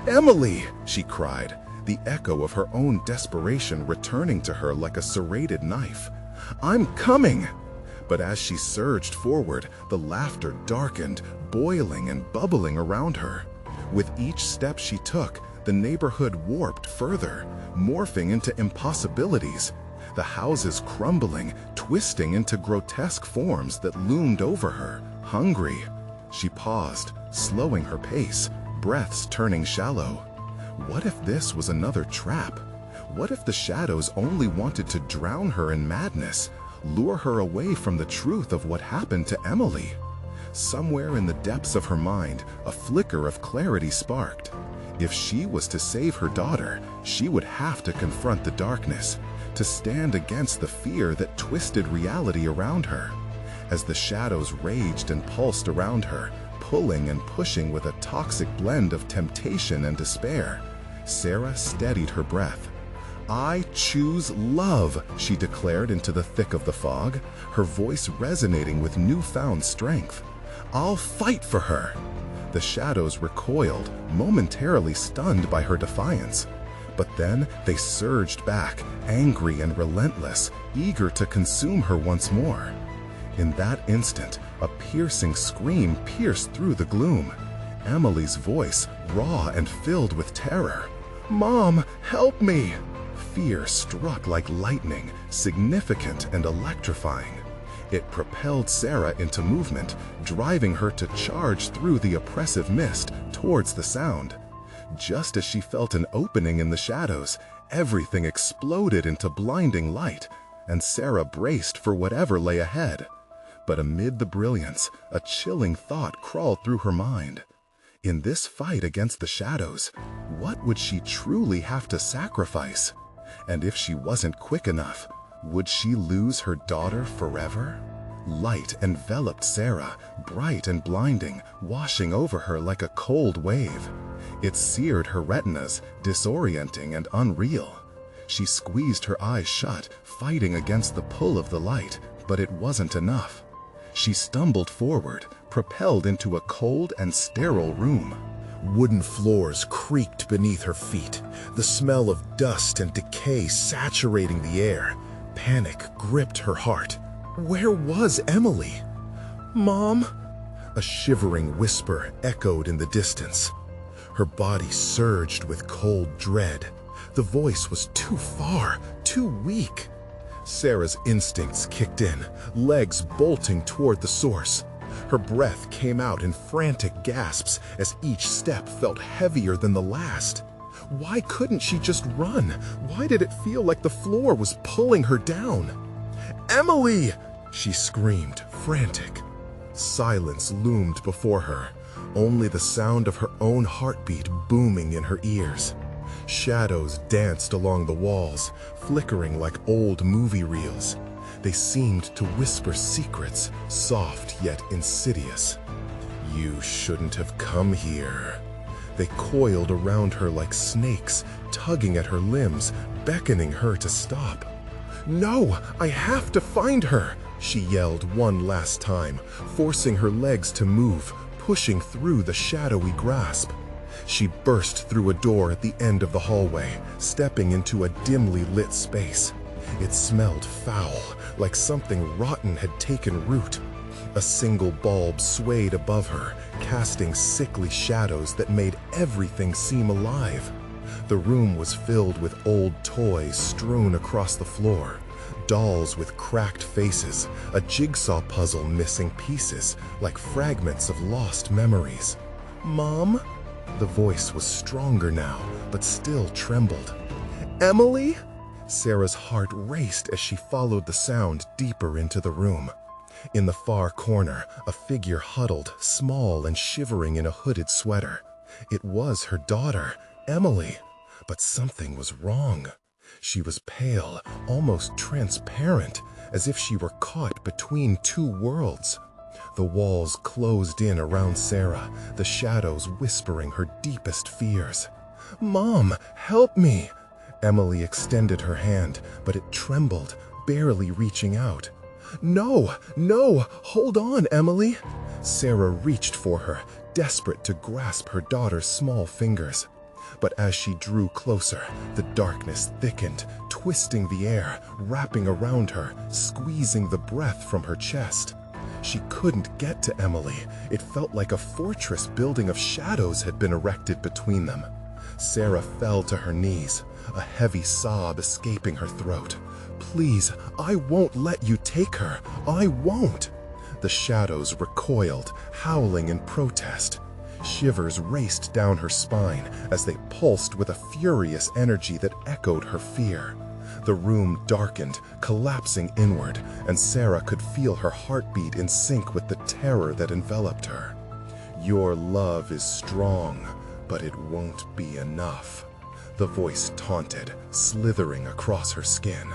"Emily!" she cried, the echo of her own desperation returning to her like a serrated knife. "I'm coming!" But as she surged forward, the laughter darkened, boiling and bubbling around her. With each step she took, the neighborhood warped further, morphing into impossibilities. The houses crumbling, twisting into grotesque forms that loomed over her, hungry. She paused, slowing her pace, breaths turning shallow. What if this was another trap? What if the shadows only wanted to drown her in madness, lure her away from the truth of what happened to Emily? Somewhere in the depths of her mind, a flicker of clarity sparked. If she was to save her daughter, she would have to confront the darkness, to stand against the fear that twisted reality around her. as the shadows raged and pulsed around her, pulling and pushing with a toxic blend of temptation and despair. Sarah steadied her breath. "I choose love," she declared into the thick of the fog, her voice resonating with newfound strength. "I'll fight for her." The shadows recoiled, momentarily stunned by her defiance. But then they surged back, angry and relentless, eager to consume her once more. In that instant, a piercing scream pierced through the gloom. Emily's voice, raw and filled with terror. "Mom, help me!" Fear struck like lightning, significant and electrifying. It propelled Sarah into movement, driving her to charge through the oppressive mist towards the sound. Just as she felt an opening in the shadows, everything exploded into blinding light, and Sarah braced for whatever lay ahead. But amid the brilliance, a chilling thought crawled through her mind. In this fight against the shadows, what would she truly have to sacrifice? And if she wasn't quick enough, would she lose her daughter forever? Light enveloped Sarah, bright and blinding, washing over her like a cold wave. It seared her retinas, disorienting and unreal. She squeezed her eyes shut, fighting against the pull of the light, but it wasn't enough. She stumbled forward, propelled into a cold and sterile room. Wooden floors creaked beneath her feet, the smell of dust and decay saturating the air. Panic gripped her heart. Where was Emily? "Mom?" A shivering whisper echoed in the distance. Her body surged with cold dread. The voice was too far, too weak. Sarah's instincts kicked in, legs bolting toward the source. Her breath came out in frantic gasps as each step felt heavier than the last. Why couldn't she just run? Why did it feel like the floor was pulling her down? "Emily!" she screamed, frantic. Silence loomed before her, only the sound of her own heartbeat booming in her ears. Shadows danced along the walls, flickering like old movie reels. They seemed to whisper secrets, soft yet insidious. "You shouldn't have come here." They coiled around her like snakes, tugging at her limbs, beckoning her to stop. "No, I have to find her!" she yelled one last time, forcing her legs to move, pushing through the shadowy grasp. She burst through a door at the end of the hallway, stepping into a dimly lit space. It smelled foul, like something rotten had taken root. A single bulb swayed above her, casting sickly shadows that made everything seem alive. The room was filled with old toys strewn across the floor, dolls with cracked faces, a jigsaw puzzle missing pieces, like fragments of lost memories. "Mom?" The voice was stronger now, but still trembled. "Emily?" Sarah's heart raced as she followed the sound deeper into the room. In the far corner, a figure huddled, small and shivering in a hooded sweater. It was her daughter, Emily. But something was wrong. She was pale, almost transparent, as if she were caught between two worlds. The walls closed in around Sarah, the shadows whispering her deepest fears. "Mom, help me!" Emily extended her hand, but it trembled, barely reaching out. "No, no, hold on, Emily!" Sarah reached for her, desperate to grasp her daughter's small fingers. But as she drew closer, the darkness thickened, twisting the air, wrapping around her, squeezing the breath from her chest. She couldn't get to Emily. It felt like a fortress building of shadows had been erected between them. Sarah fell to her knees, a heavy sob escaping her throat. "Please, I won't let you take her. I won't!" The shadows recoiled, howling in protest. Shivers raced down her spine as they pulsed with a furious energy that echoed her fear. The room darkened, collapsing inward, and Sarah could feel her heartbeat in sync with the terror that enveloped her. "Your love is strong, but it won't be enough," the voice taunted, slithering across her skin.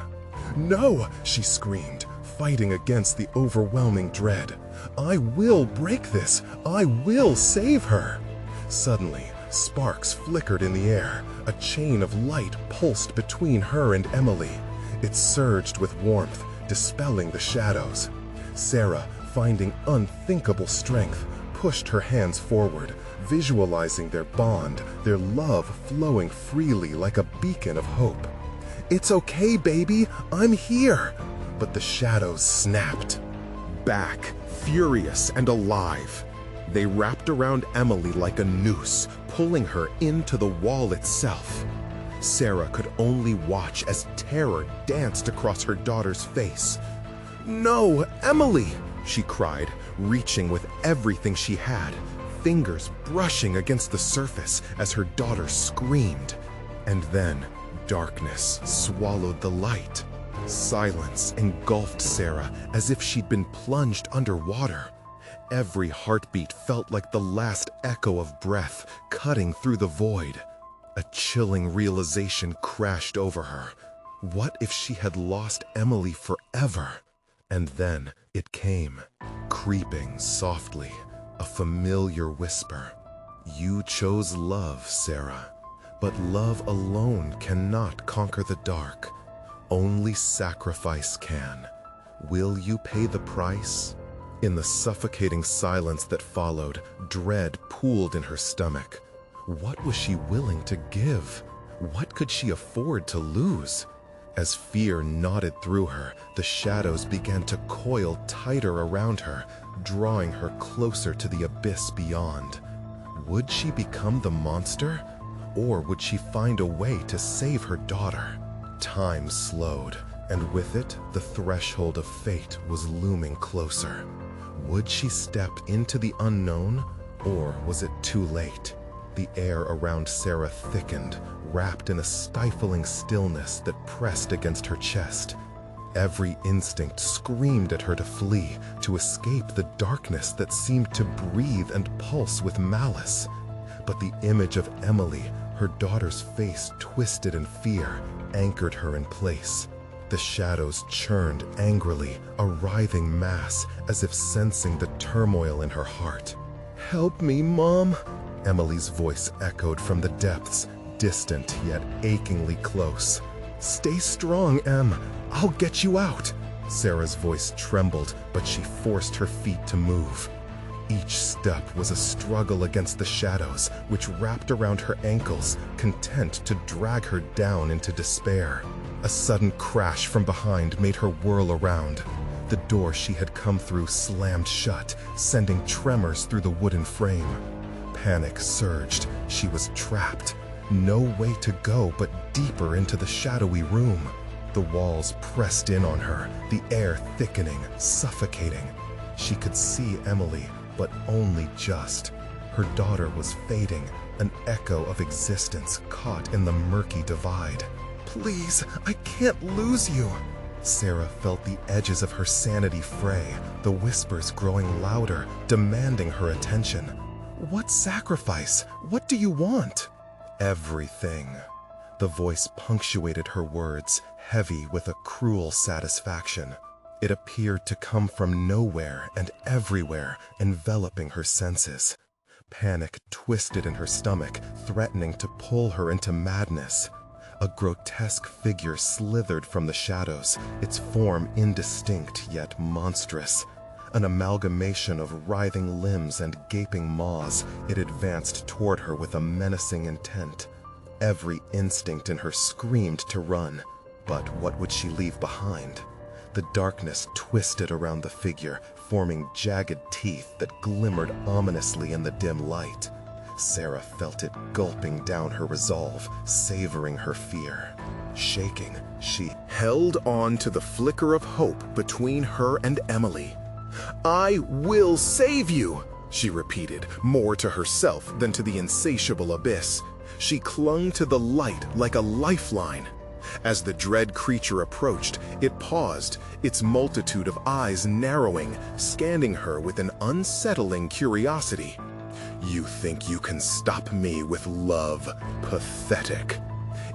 "No!" she screamed, fighting against the overwhelming dread. I will break this! I will save her! Suddenly, sparks flickered in the air. A chain of light pulsed between her and Emily. It surged with warmth, dispelling the shadows. Sarah, finding unthinkable strength, pushed her hands forward, visualizing their bond, their love flowing freely like a beacon of hope. "It's okay, baby, I'm here!" But the shadows snapped. Back, furious and alive. They wrapped around Emily like a noose, pulling her into the wall itself. Sarah could only watch as terror danced across her daughter's face. "No, Emily!" she cried, reaching with everything she had, fingers brushing against the surface as her daughter screamed. And then, darkness swallowed the light. Silence engulfed Sarah as if she'd been plunged underwater. Every heartbeat felt like the last echo of breath cutting through the void. A chilling realization crashed over her. What if she had lost Emily forever? And then it came, creeping softly, a familiar whisper. "You chose love, Sarah, but love alone cannot conquer the dark. Only sacrifice can. Will you pay the price?" In the suffocating silence that followed, dread pooled in her stomach. What was she willing to give? What could she afford to lose? As fear knotted through her, the shadows began to coil tighter around her, drawing her closer to the abyss beyond. Would she become the monster? Or would she find a way to save her daughter? Time slowed, and with it, the threshold of fate was looming closer. Would she step into the unknown, or was it too late? The air around Sarah thickened, wrapped in a stifling stillness that pressed against her chest. Every instinct screamed at her to flee, to escape the darkness that seemed to breathe and pulse with malice. But the image of Emily, her daughter's face twisted in fear, anchored her in place. The shadows churned angrily, a writhing mass, as if sensing the turmoil in her heart. "Help me, Mom!" Emily's voice echoed from the depths, distant yet achingly close. "Stay strong, Em. I'll get you out." Sarah's voice trembled, but she forced her feet to move. Each step was a struggle against the shadows, which wrapped around her ankles, content to drag her down into despair. A sudden crash from behind made her whirl around. The door she had come through slammed shut, sending tremors through the wooden frame. Panic surged. She was trapped. No way to go but deeper into the shadowy room. The walls pressed in on her, the air thickening, suffocating. She could see Emily, but only just. Her daughter was fading, an echo of existence caught in the murky divide. "Please, I can't lose you." Sarah felt the edges of her sanity fray, the whispers growing louder, demanding her attention. "What sacrifice? What do you want?" "Everything." The voice punctuated her words, heavy with a cruel satisfaction. It appeared to come from nowhere and everywhere, enveloping her senses. Panic twisted in her stomach, threatening to pull her into madness. A grotesque figure slithered from the shadows, its form indistinct yet monstrous. An amalgamation of writhing limbs and gaping maws, it advanced toward her with a menacing intent. Every instinct in her screamed to run, but what would she leave behind? The darkness twisted around the figure, forming jagged teeth that glimmered ominously in the dim light. Sarah felt it gulping down her resolve, savoring her fear. Shaking, she held on to the flicker of hope between her and Emily. "I will save you," she repeated, more to herself than to the insatiable abyss. She clung to the light like a lifeline. As the dread creature approached, it paused, its multitude of eyes narrowing, scanning her with an unsettling curiosity. "You think you can stop me with love? Pathetic."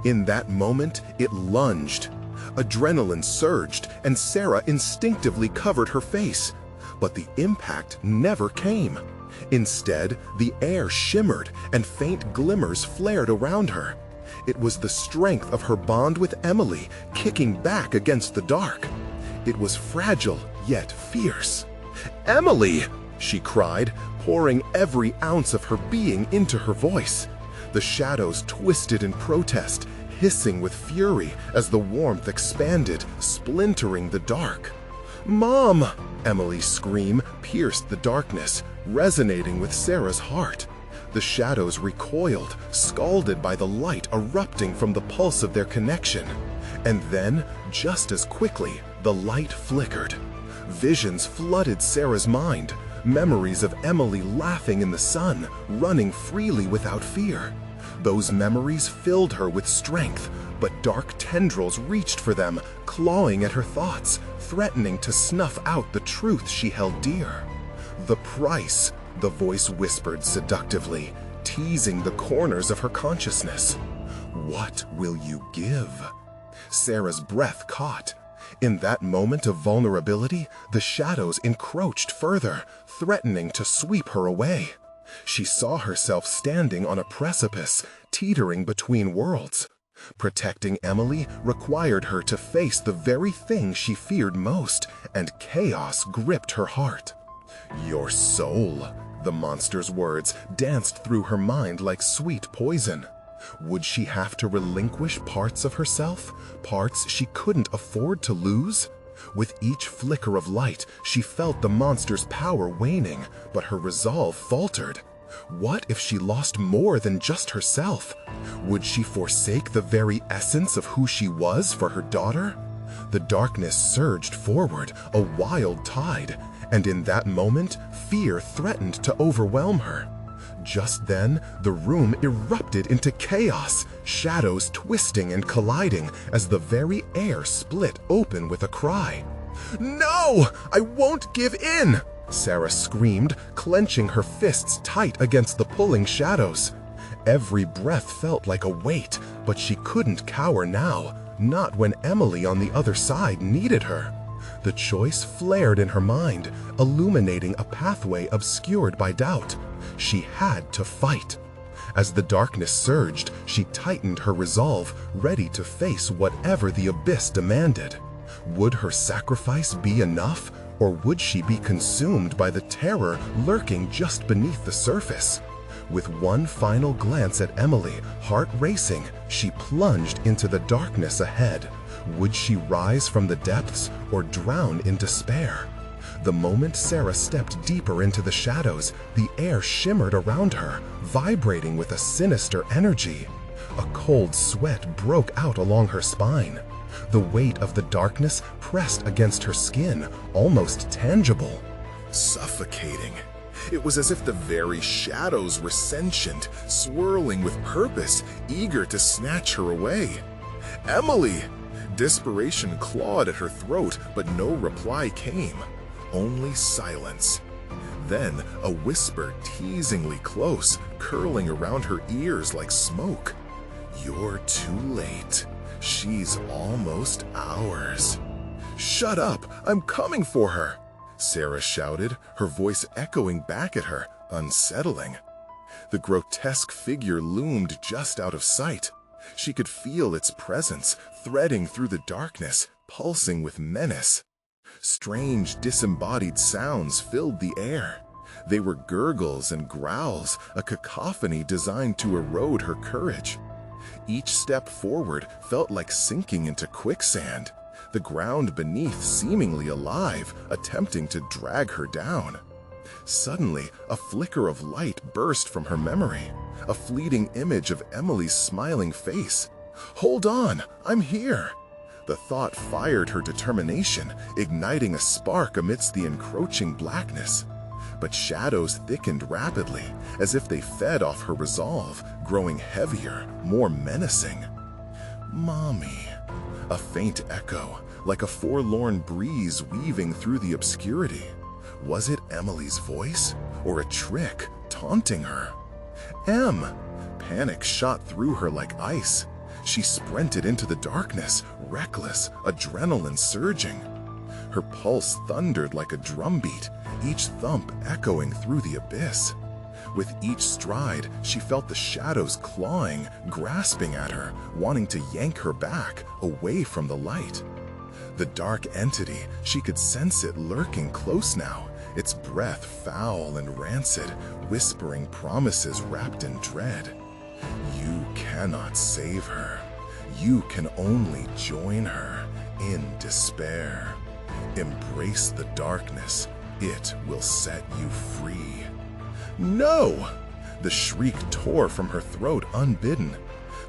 In that moment, it lunged. Adrenaline surged, and Sarah instinctively covered her face. But the impact never came. Instead, the air shimmered and faint glimmers flared around her. It was the strength of her bond with Emily kicking back against the dark. It was fragile, yet fierce. "Emily!" she cried, pouring every ounce of her being into her voice. The shadows twisted in protest, hissing with fury as the warmth expanded, splintering the dark. "Mom!" Emily's scream pierced the darkness, resonating with Sarah's heart. The shadows recoiled, scalded by the light erupting from the pulse of their connection. And then, just as quickly, the light flickered. Visions flooded Sarah's mind, memories of Emily laughing in the sun, running freely without fear. Those memories filled her with strength, but dark tendrils reached for them, clawing at her thoughts, threatening to snuff out the truth she held dear. "The price," the voice whispered seductively, teasing the corners of her consciousness. "What will you give?" Sarah's breath caught. In that moment of vulnerability, the shadows encroached further, threatening to sweep her away. She saw herself standing on a precipice, teetering between worlds. Protecting Emily required her to face the very thing she feared most, and chaos gripped her heart. "Your soul," the monster's words danced through her mind like sweet poison. Would she have to relinquish parts of herself, parts she couldn't afford to lose? With each flicker of light, she felt the monster's power waning, but her resolve faltered. What if she lost more than just herself? Would she forsake the very essence of who she was for her daughter? The darkness surged forward, a wild tide, and in that moment, fear threatened to overwhelm her. Just then, the room erupted into chaos, shadows twisting and colliding as the very air split open with a cry. "No! I won't give in!" Sarah screamed, clenching her fists tight against the pulling shadows. Every breath felt like a weight, but she couldn't cower now, not when Emily on the other side needed her. The choice flared in her mind, illuminating a pathway obscured by doubt. She had to fight. As the darkness surged, she tightened her resolve, ready to face whatever the abyss demanded. Would her sacrifice be enough, or would she be consumed by the terror lurking just beneath the surface? With one final glance at Emily, heart racing, she plunged into the darkness ahead. Would she rise from the depths or drown in despair? The moment Sarah stepped deeper into the shadows, the air shimmered around her, vibrating with a sinister energy. A cold sweat broke out along her spine. The weight of the darkness pressed against her skin, almost tangible. Suffocating. It was as if the very shadows were sentient, swirling with purpose, eager to snatch her away. "Emily!" Desperation clawed at her throat, but no reply came. Only silence. Then a whisper teasingly close, curling around her ears like smoke. "You're too late. She's almost ours." "Shut up! I'm coming for her!" Sarah shouted, her voice echoing back at her, unsettling. The grotesque figure loomed just out of sight. She could feel its presence, threading through the darkness, pulsing with menace. Strange, disembodied sounds filled the air. They were gurgles and growls, a cacophony designed to erode her courage. Each step forward felt like sinking into quicksand, the ground beneath seemingly alive, attempting to drag her down. Suddenly, a flicker of light burst from her memory, a fleeting image of Emily's smiling face. "Hold on, I'm here!" The thought fired her determination, igniting a spark amidst the encroaching blackness. But shadows thickened rapidly, as if they fed off her resolve, growing heavier, more menacing. "Mommy," a faint echo, like a forlorn breeze weaving through the obscurity. Was it Emily's voice, or a trick taunting her? "Em!" Panic shot through her like ice. She sprinted into the darkness, reckless, adrenaline surging. Her pulse thundered like a drumbeat, each thump echoing through the abyss. With each stride, she felt the shadows clawing, grasping at her, wanting to yank her back, away from the light. The dark entity, she could sense it lurking close now, its breath foul and rancid, whispering promises wrapped in dread. You cannot save her. You can only join her in despair. Embrace the darkness. It will set you free. No! The shriek tore from her throat unbidden.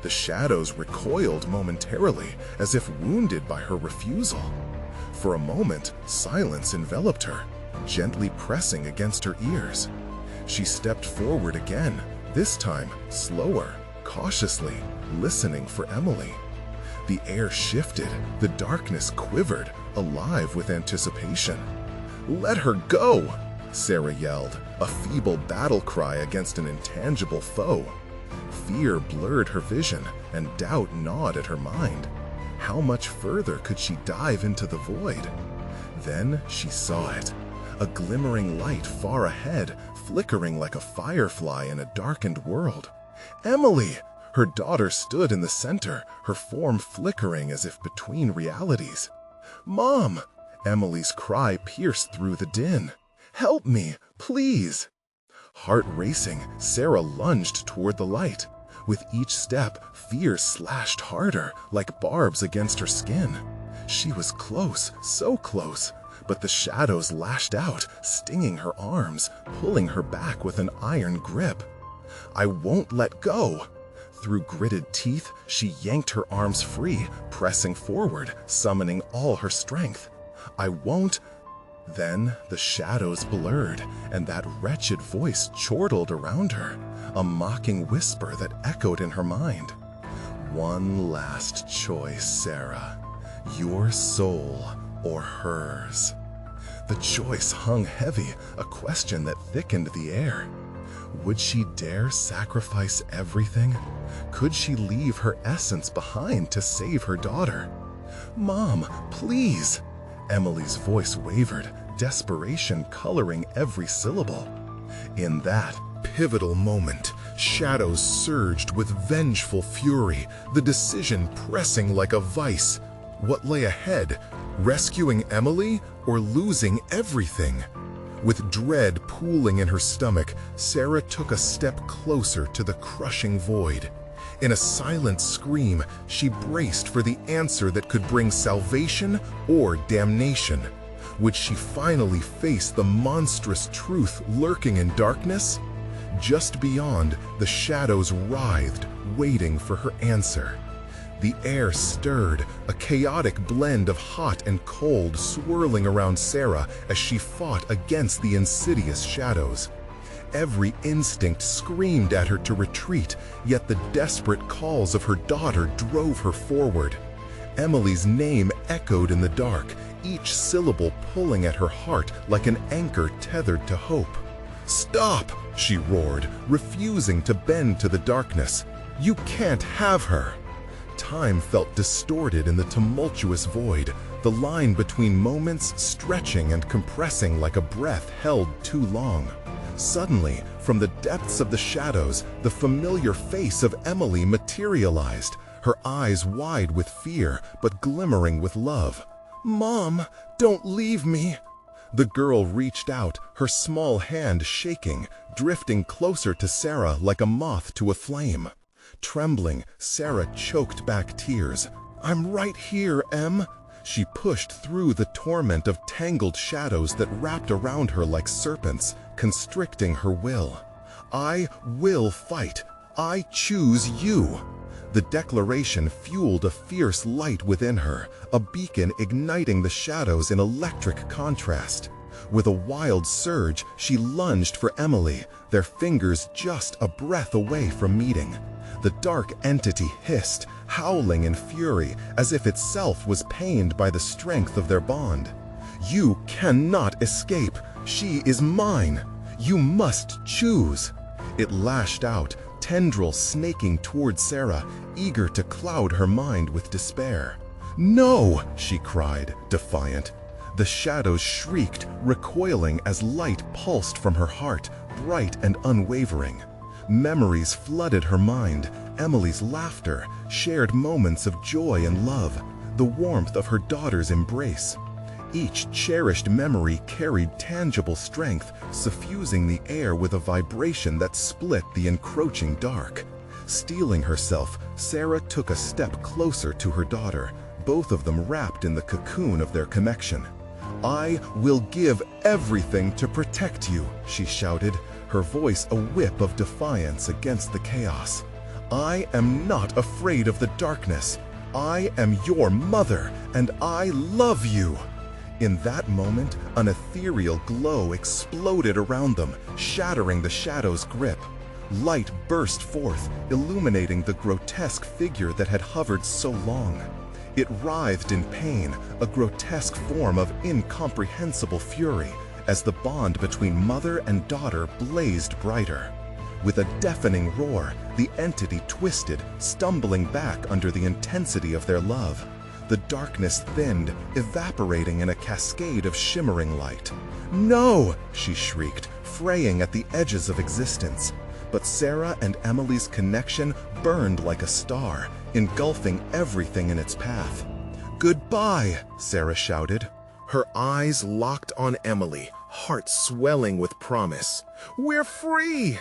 The shadows recoiled momentarily, as if wounded by her refusal. For a moment, silence enveloped her, gently pressing against her ears. She stepped forward again, this time slower, cautiously, listening for Emily. The air shifted, the darkness quivered, alive with anticipation. "Let her go!" Sarah yelled, a feeble battle cry against an intangible foe. Fear blurred her vision, and doubt gnawed at her mind. How much further could she dive into the void? Then she saw it. A glimmering light far ahead, flickering like a firefly in a darkened world. Emily! Her daughter stood in the center, her form flickering as if between realities. "Mom!" Emily's cry pierced through the din. "Help me, please!" Heart racing, Sarah lunged toward the light. With each step, fear slashed harder, like barbs against her skin. She was close, so close, but the shadows lashed out, stinging her arms, pulling her back with an iron grip. "I won't let go!" Through gritted teeth, she yanked her arms free, pressing forward, summoning all her strength. "I won't—" Then the shadows blurred, and that wretched voice chortled around her, a mocking whisper that echoed in her mind. "One last choice, Sarah. Your soul or hers." The choice hung heavy, a question that thickened the air. Would she dare sacrifice everything? Could she leave her essence behind to save her daughter? "Mom, please!" Emily's voice wavered, desperation coloring every syllable. In that pivotal moment, shadows surged with vengeful fury, the decision pressing like a vice. What lay ahead? Rescuing Emily or losing everything? With dread pooling in her stomach, Sarah took a step closer to the crushing void. In a silent scream, she braced for the answer that could bring salvation or damnation. Would she finally face the monstrous truth lurking in darkness? Just beyond, the shadows writhed, waiting for her answer. The air stirred, a chaotic blend of hot and cold swirling around Sarah as she fought against the insidious shadows. Every instinct screamed at her to retreat, yet the desperate calls of her daughter drove her forward. Emily's name echoed in the dark, each syllable pulling at her heart like an anchor tethered to hope. "Stop!" she roared, refusing to bend to the darkness. "You can't have her!" Time felt distorted in the tumultuous void, the line between moments stretching and compressing like a breath held too long. Suddenly, from the depths of the shadows, the familiar face of Emily materialized, her eyes wide with fear but glimmering with love. "Mom, don't leave me!" The girl reached out, her small hand shaking, drifting closer to Sarah like a moth to a flame. Trembling, Sarah choked back tears. "I'm right here, Em." She pushed through the torment of tangled shadows that wrapped around her like serpents, constricting her will. "I will fight. I choose you." The declaration fueled a fierce light within her, a beacon igniting the shadows in electric contrast. With a wild surge, she lunged for Emily, their fingers just a breath away from meeting. The dark entity hissed, howling in fury, as if itself was pained by the strength of their bond. "You cannot escape. She is mine. You must choose." It lashed out, tendrils snaking toward Sarah, eager to cloud her mind with despair. "No!" she cried, defiant. The shadows shrieked, recoiling as light pulsed from her heart, bright and unwavering. Memories flooded her mind, Emily's laughter, shared moments of joy and love, the warmth of her daughter's embrace. Each cherished memory carried tangible strength, suffusing the air with a vibration that split the encroaching dark. Steeling herself, Sarah took a step closer to her daughter, both of them wrapped in the cocoon of their connection. "I will give everything to protect you," she shouted, her voice a whip of defiance against the chaos. "I am not afraid of the darkness. I am your mother, and I love you." In that moment, an ethereal glow exploded around them, shattering the shadow's grip. Light burst forth, illuminating the grotesque figure that had hovered so long. It writhed in pain, a grotesque form of incomprehensible fury, as the bond between mother and daughter blazed brighter. With a deafening roar, the entity twisted, stumbling back under the intensity of their love. The darkness thinned, evaporating in a cascade of shimmering light. "No!" she shrieked, fraying at the edges of existence. But Sarah and Emily's connection burned like a star, engulfing everything in its path. "Goodbye!" Sarah shouted. Her eyes locked on Emily, heart swelling with promise. "We're free!"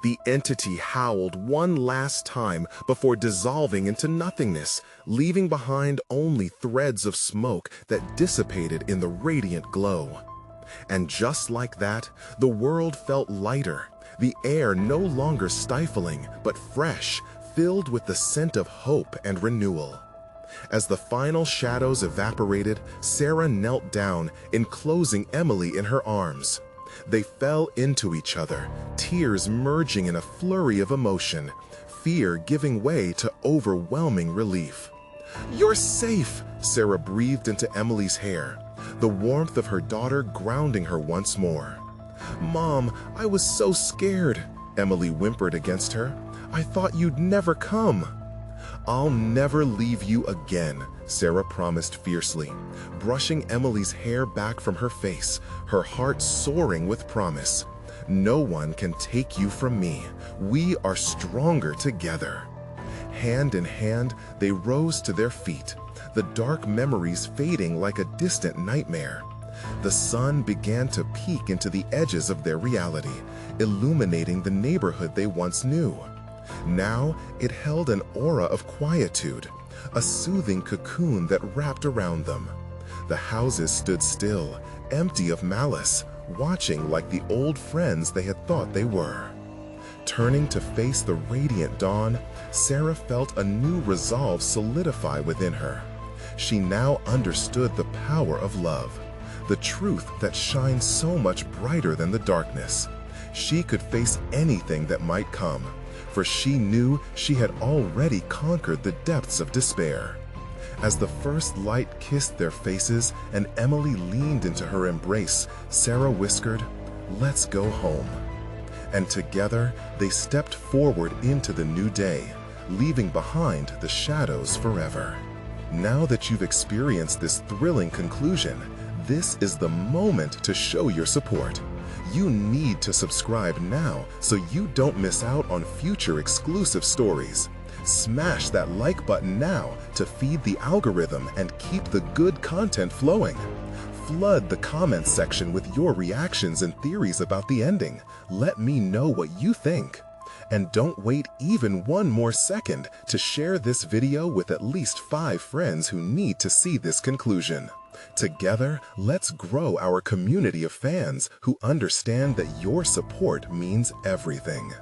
The entity howled one last time before dissolving into nothingness, leaving behind only threads of smoke that dissipated in the radiant glow. And just like that, the world felt lighter, the air no longer stifling, but fresh, filled with the scent of hope and renewal. As the final shadows evaporated, Sarah knelt down, enclosing Emily in her arms. They fell into each other, tears merging in a flurry of emotion, fear giving way to overwhelming relief. "You're safe!" Sarah breathed into Emily's hair, the warmth of her daughter grounding her once more. "Mom, I was so scared," Emily whimpered against her. "I thought you'd never come." "I'll never leave you again," Sarah promised fiercely, brushing Emily's hair back from her face, her heart soaring with promise. "No one can take you from me. We are stronger together." Hand in hand, they rose to their feet, the dark memories fading like a distant nightmare. The sun began to peek into the edges of their reality, illuminating the neighborhood they once knew. Now it held an aura of quietude, a soothing cocoon that wrapped around them. The houses stood still, empty of malice, watching like the old friends they had thought they were. Turning to face the radiant dawn, Sarah felt a new resolve solidify within her. She now understood the power of love, the truth that shines so much brighter than the darkness. She could face anything that might come, for she knew she had already conquered the depths of despair. As the first light kissed their faces and Emily leaned into her embrace, Sarah whispered, "Let's go home." And together, they stepped forward into the new day, leaving behind the shadows forever. Now that you've experienced this thrilling conclusion, this is the moment to show your support. You need to subscribe now so you don't miss out on future exclusive stories. Smash that like button now to feed the algorithm and keep the good content flowing. Flood the comments section with your reactions and theories about the ending. Let me know what you think. And don't wait even one more second to share this video with at least 5 friends who need to see this conclusion. Together, let's grow our community of fans who understand that your support means everything.